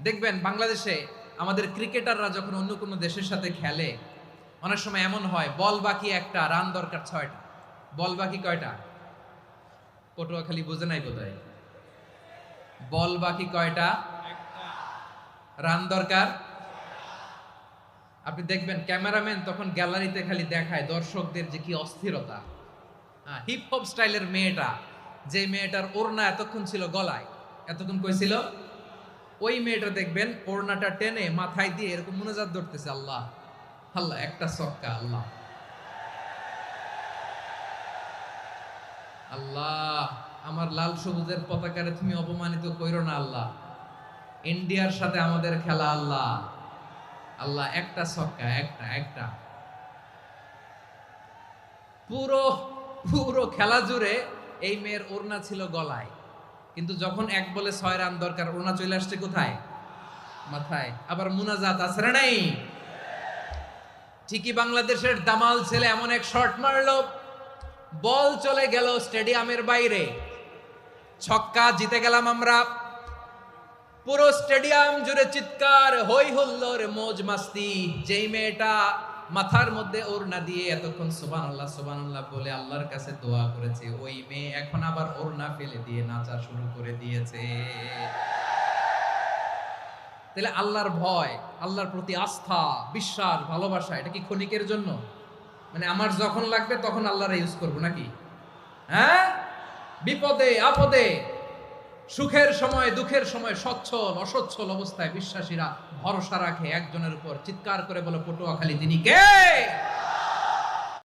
দেখবেন বাংলাদেশে আমাদের ক্রিকেটাররা যখন অন্য কোনো দেশের সাথে খেলে, অনেক সময় এমন হয় বল বাকি একটা, রান দরকার 6টা। বল বাকি কয়টা? পটুয়াখালী বুঝে নাই বোধহয়। বল বাকি কয়টা? রান দরকার। আপনি দেখবেন ক্যামেরাম্যান তখন গ্যালারিতে খালি দেখায় দর্শকদের যে কি অস্থিরতা। হিপ হপ স্টাইলের মেয়েটা, যে মেয়েটার ওড়না এতক্ষণ ছিল গলায়, এতক্ষণ কই ছিল, ওই মেয়েটা দেখবেন ওড়নাটা টেনে মাথায় দিয়ে এরকম মুনাজাত ধরতেছে, আল্লাহ আল্লাহ, একটা ছক্কা, আল্লাহ আল্লাহ, আমার লাল সবুজের পতাকারে তুমি অপমানিত কইরো না আল্লাহ, ইন্ডিয়ার সাথে আমাদের খেলা, আল্লাহ আল্লাহ, একটা ছক্কা, একটা একটা। পুরো পুরো খেলা জুড়ে এই মেয়ের ওড়না ছিল গলায়, কিন্তু যখন 1 বলে 6 রান দরকার, ওড়না চলে আসছে কোথায়? মাথায়। আবার মুনাজাত আছে না নাই? ঠিকই বাংলাদেশের দামাল ছেলে এমন এক শট মারলো, বল চলে গেল স্টেডিয়ামের বাইরে, ছক্কা, জিতে গেলাম আমরা। পুরো স্টেডিয়াম জুড়ে চিৎকার, হই হুল্লোড়, মৌজ মাস্তি। যেই মেয়েটা মাথার মধ্যে ওড়না দিয়ে এতক্ষণ সুবহানাল্লাহ সুবহানাল্লাহ বলে আল্লাহর কাছে দোয়া করেছে, ওই মেয়ে এখন আবার ওড়না ফেলে দিয়ে নাচা শুরু করে দিয়েছে। তাহলে আল্লাহর ভয়, আল্লাহর প্রতি আস্থা, বিশ্বাস, ভালোবাসা, এটা কি ক্ষণিকের জন্য? মানে আমার যখন লাগবে তখন আল্লাহরে ইউজ করবো নাকি? হ্যাঁ, বিপদে আপদে, সুখের সময় দুঃখের সময়, সচ্ছল অসচ্ছল অবস্থায় বিশ্বাসীরা ভরসা রাখে একজনের উপর। চিৎকার করে বলো পটুয়াখালী তিনি কে?